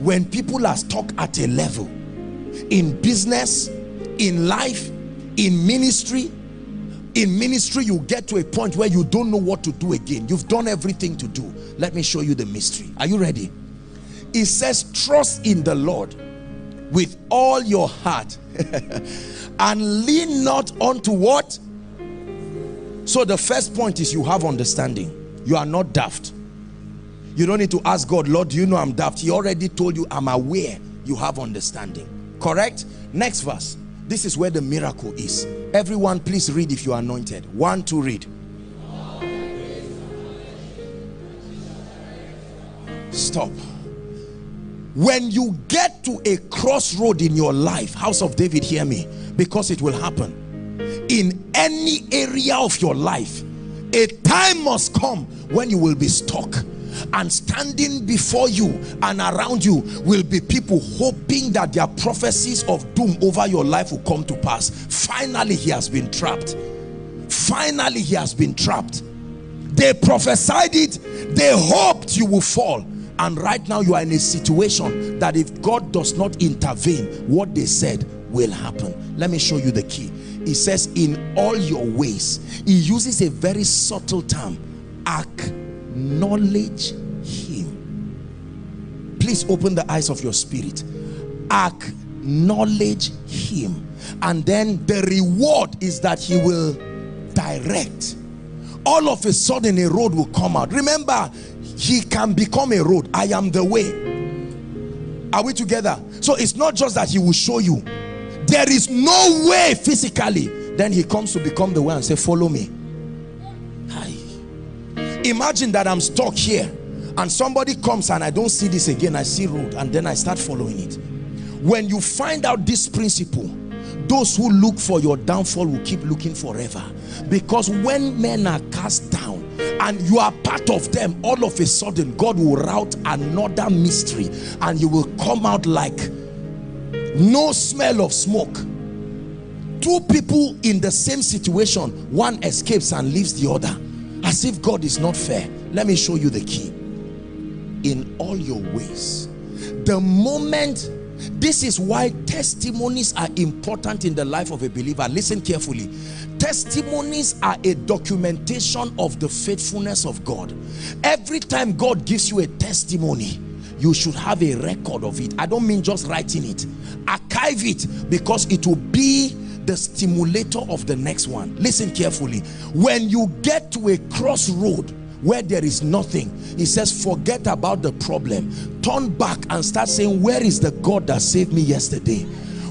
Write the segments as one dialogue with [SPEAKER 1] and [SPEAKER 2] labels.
[SPEAKER 1] when people are stuck at a level, in business, in life, in ministry. In ministry, you get to a point where you don't know what to do again. You've done everything to do. Let me show you the mystery. Are you ready? It says, trust in the Lord with all your heart and lean not unto what? So the first point is you have understanding. You are not daft. You don't need to ask God, Lord, do you know I'm daft? He already told you, I'm aware. You have understanding. Correct? Next verse. This is where the miracle is. Everyone, please read if you are anointed. 1, 2, read. Stop. When you get to a crossroad in your life, house of David, hear me, because it will happen. In any area of your life, a time must come when you will be stuck. And standing before you and around you will be people hoping that their prophecies of doom over your life will come to pass. Finally, he has been trapped. Finally, he has been trapped. They prophesied it. They hoped you will fall. And right now you are in a situation that if God does not intervene, what they said will happen. Let me show you the key. It says, in all your ways. He uses a very subtle term. Acknowledge him. Please open the eyes of your spirit. Acknowledge him. And then the reward is that he will direct. All of a sudden a road will come out. Remember, he can become a road. I am the way. Are we together? So it's not just that he will show you. There is no way physically. Then he comes to become the way and say, follow me. Imagine that I'm stuck here and somebody comes and I don't see this again. I see road and then I start following it. When you find out this principle, those who look for your downfall will keep looking forever. Because when men are cast down and you are part of them, all of a sudden God will route another mystery and you will come out like no smell of smoke. Two people in the same situation, one escapes and leaves the other. As if God is not fair. Let me show you the key. In all your ways. The moment, this is why testimonies are important in the life of a believer. Listen carefully. Testimonies are a documentation of the faithfulness of God. Every time God gives you a testimony, you should have a record of it. I don't mean just writing it. Archive it, because it will be the stimulator of the next one. Listen carefully. When you get to a crossroad where there is nothing, he says forget about the problem, turn back and start saying, where is the God that saved me yesterday?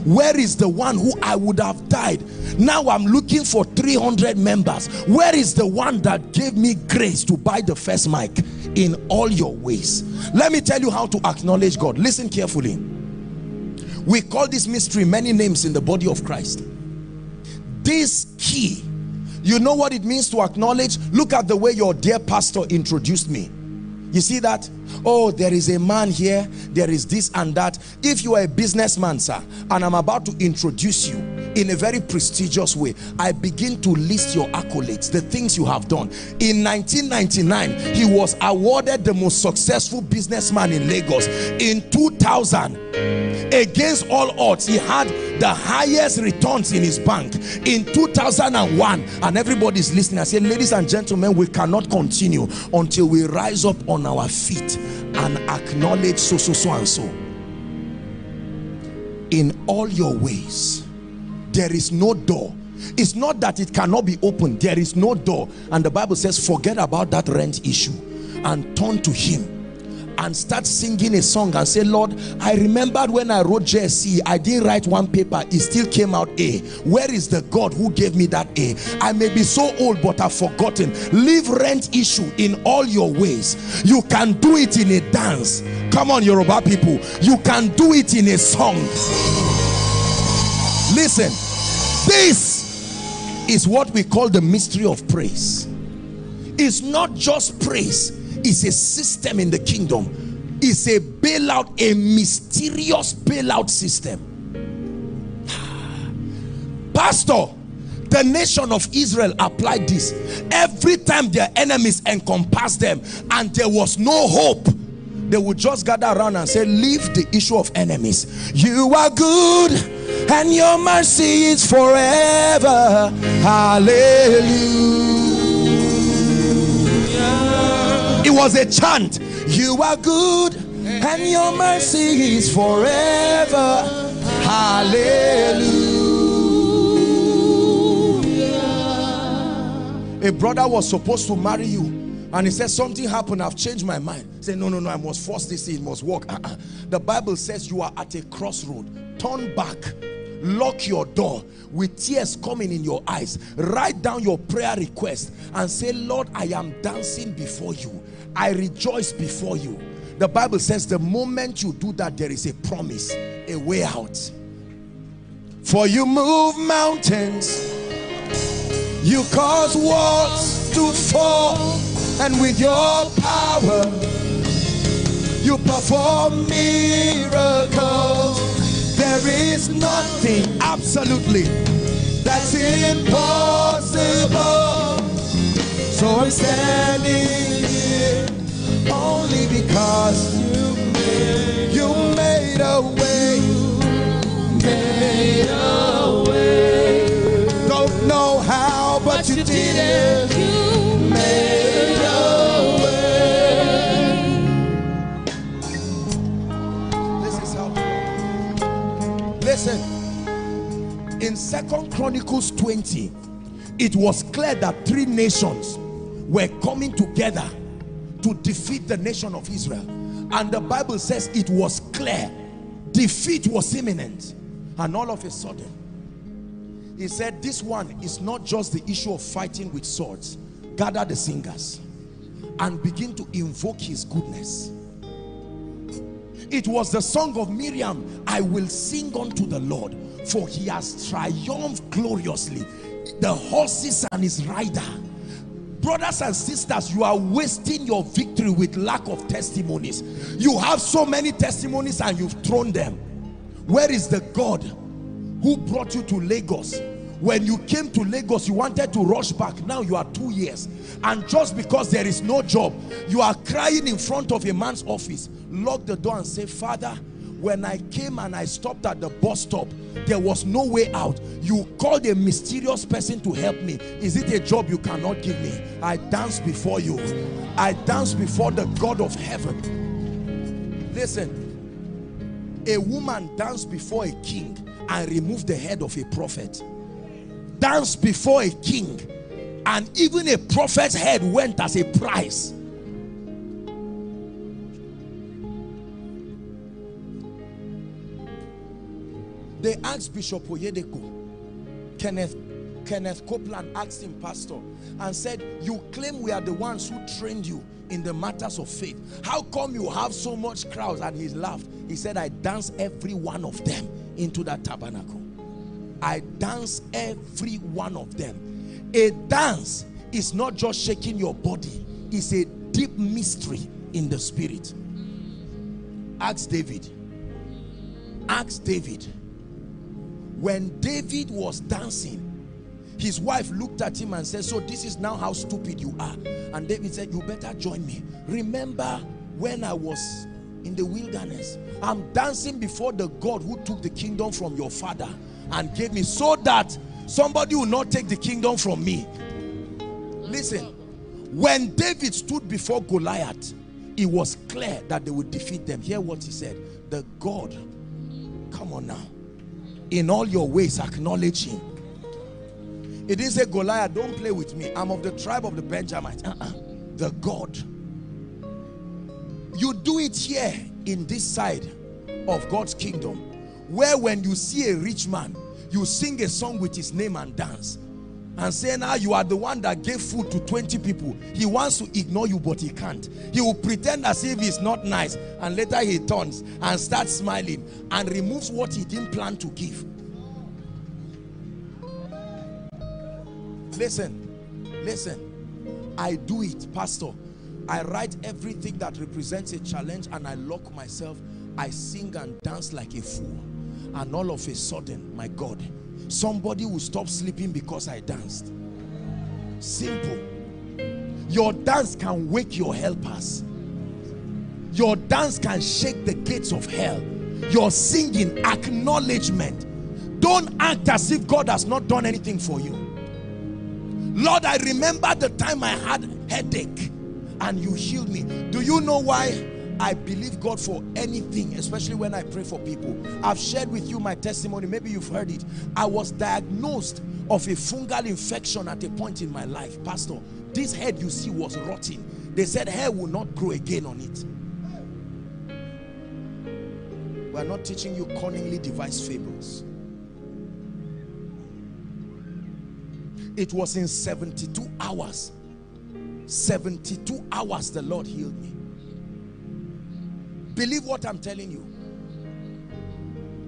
[SPEAKER 1] Where is the one who I would have died? Now I'm looking for 300 members. Where is the one that gave me grace to buy the first mic? In all your ways. Let me tell you how to acknowledge God. Listen carefully. We call this mystery many names in the body of Christ. This key, you know what it means to acknowledge? Look at the way your dear pastor introduced me. You see that? Oh, there is a man here, there is this and that. If you are a businessman, sir, and I'm about to introduce you in a very prestigious way, I begin to list your accolades, the things you have done. In 1999, he was awarded the most successful businessman in Lagos. In 2000, against all odds, he had the highest returns in his bank. In 2001, and everybody's listening, I said, ladies and gentlemen, we cannot continue until we rise up on our feet and acknowledge so and so. In all your ways, there is no door. It's not that it cannot be opened. There is no door. And the Bible says, forget about that rent issue and turn to him and start singing a song and say, Lord, I remembered when I wrote JSC, I didn't write one paper, it still came out A. Where is the God who gave me that A? I may be so old, but I've forgotten. Leave rent issue in all your ways. You can do it in a dance. Come on, Yoruba people. You can do it in a song. Listen, this is what we call the mystery of praise. It's not just praise. It's a system in the kingdom. It's a bailout, a mysterious bailout system. Pastor, the nation of Israel applied this. Every time their enemies encompassed them and there was no hope, they would just gather around and say, leave the issue of enemies. You are good and your mercy is forever. Hallelujah. It was a chant. You are good and your mercy is forever. Hallelujah. A brother was supposed to marry you, and he said, something happened, I've changed my mind. Say, no, I must force this, it must work. The Bible says you are at a crossroad. Turn back, lock your door with tears coming in your eyes. Write down your prayer request and say, Lord, I am dancing before you. I rejoice before you. The Bible says the moment you do that, there is a promise, a way out. For you move mountains, you cause walls to fall, and with your power you perform miracles. There is nothing, absolutely, that's impossible. So I'm standing here only because you made a way. Made a way. Don't know how, but you did it. You made a way. This is how. Listen, in 2 Chronicles 20, it was clear that 3 nations were coming together to defeat the nation of Israel. And the Bible says it was clear. Defeat was imminent. And all of a sudden, he said, this one is not just the issue of fighting with swords. Gather the singers and begin to invoke his goodness. It was the song of Miriam, I will sing unto the Lord, for he has triumphed gloriously. The horses and his rider. Brothers and sisters, you are wasting your victory with lack of testimonies. You have so many testimonies and you've thrown them. Where is the God who brought you to Lagos? When you came to Lagos, you wanted to rush back. Now you are 2 years. And just because there is no job, you are crying in front of a man's office. Lock the door and say, Father, when I came and I stopped at the bus stop, there was no way out. You called a mysterious person to help me. Is it a job you cannot give me? I dance before you. I dance before the God of heaven. Listen, a woman danced before a king and removed the head of a prophet. Dance before a king, and even a prophet's head went as a prize. They asked Bishop Oyedeko, Kenneth Copeland asked him, pastor, and said, you claim we are the ones who trained you in the matters of faith. How come you have so much crowds? And he laughed. He said, I dance every one of them into that tabernacle. I dance every one of them. A dance is not just shaking your body. It's a deep mystery in the spirit. Ask David. Ask David. When David was dancing, his wife looked at him and said, so this is now how stupid you are. And David said, you better join me. Remember when I was in the wilderness? I'm dancing before the God who took the kingdom from your father and gave me, so that somebody will not take the kingdom from me. Listen, when David stood before Goliath, it was clear that they would defeat them. Hear what he said. The God, come on now, in all your ways acknowledge him. It didn't say, Goliath, don't play with me, I'm of the tribe of the Benjamites. The God. You do it here in this side of God's kingdom, where when you see a rich man, you sing a song with his name and dance and say, now you are the one that gave food to 20 people. He wants to ignore you, but he can't. He will pretend as if he's not nice, and later he turns and starts smiling and removes what he didn't plan to give. Listen, I do it, pastor. I write everything that represents a challenge and I lock myself. I sing and dance like a fool. And all of a sudden, my God, somebody will stop sleeping because I danced. Simple. Your dance can wake your helpers. Your dance can shake the gates of hell. Your singing, acknowledgement. Don't act as if God has not done anything for you. Lord, I remember the time I had headache and you healed me. Do you know why I believe God for anything, especially when I pray for people? I've shared with you my testimony. Maybe you've heard it. I was diagnosed of a fungal infection at a point in my life. Pastor, this head you see was rotting. They said hair will not grow again on it. We're not teaching you cunningly devised fables. It was in 72 hours. 72 hours the Lord healed me. Believe what I'm telling you.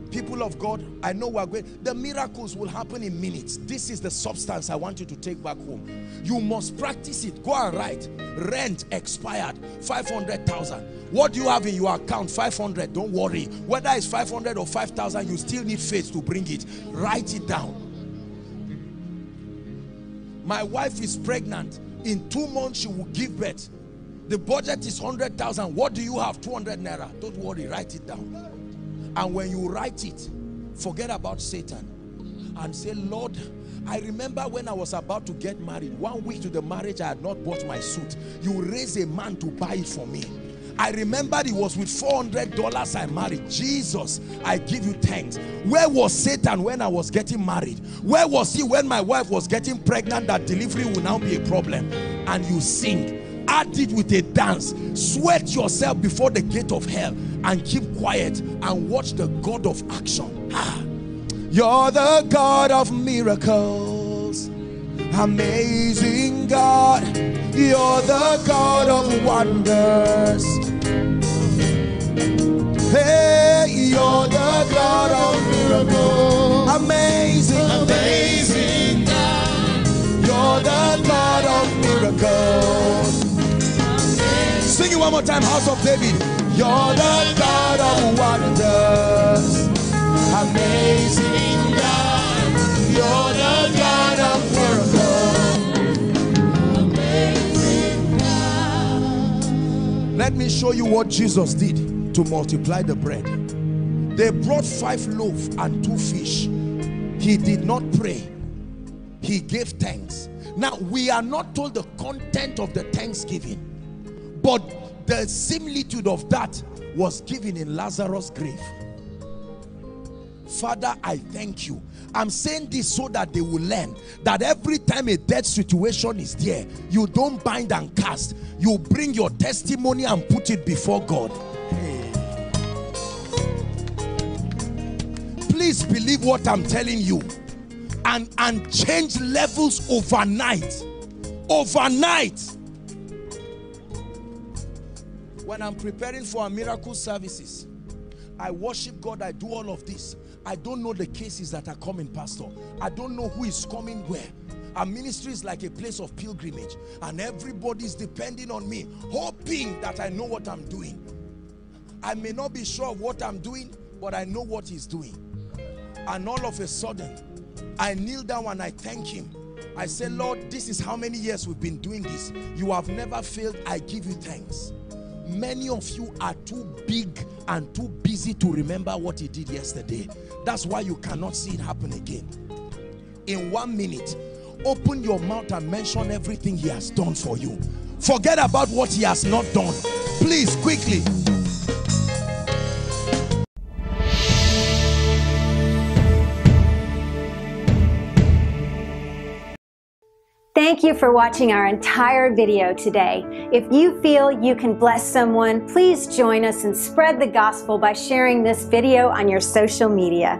[SPEAKER 1] People of God, I know we're going. The miracles will happen in minutes. This is the substance I want you to take back home. You must practice it. Go and write. Rent expired, 500,000. What do you have in your account? 500. Don't worry. Whether it's 500 or 5,000, you still need faith to bring it. Write it down. My wife is pregnant. In 2 months she will give birth. The budget is 100,000. What do you have? 200 naira. Don't worry, write it down. And when you write it, forget about Satan and say, Lord, I remember when I was about to get married. 1 week to the marriage, I had not bought my suit. You raise a man to buy it for me. I remember it was with $400 I married. Jesus, I give you thanks. Where was Satan when I was getting married? Where was he when my wife was getting pregnant, that delivery will now be a problem? And you sing. Add it with a dance. Sweat yourself before the gate of hell and keep quiet and watch the God of action. You're the God of miracles, amazing God. You're the God of wonders. Hey, you're the God of miracles, amazing, amazing God. You're the God of miracles. Sing it one more time, House of David. You're the God of wonders, amazing God. You're the God of miracles, amazing God. Let me show you what Jesus did to multiply the bread. They brought 5 loaves and 2 fish. He did not pray. He gave thanks. Now, we are not told the content of the thanksgiving, but the similitude of that was given in Lazarus' grave. Father, I thank you. I'm saying this so that they will learn that every time a death situation is there, you don't bind and cast. You bring your testimony and put it before God. Please believe what I'm telling you and change levels overnight. Overnight. When I'm preparing for our miracle services, I worship God, I do all of this. I don't know the cases that are coming, Pastor. I don't know who is coming where. Our ministry is like a place of pilgrimage, and everybody's depending on me, hoping that I know what I'm doing. I may not be sure of what I'm doing, but I know what he's doing. And all of a sudden, I kneel down and I thank him. I say, Lord, this is how many years we've been doing this. You have never failed. I give you thanks. Many of you are too big and too busy to remember what he did yesterday. That's why you cannot see it happen again. In 1 minute, open your mouth and mention everything he has done for you. Forget about what he has not done. Please, quickly.
[SPEAKER 2] Thank you for watching our entire video today. If you feel you can bless someone, please join us and spread the gospel by sharing this video on your social media.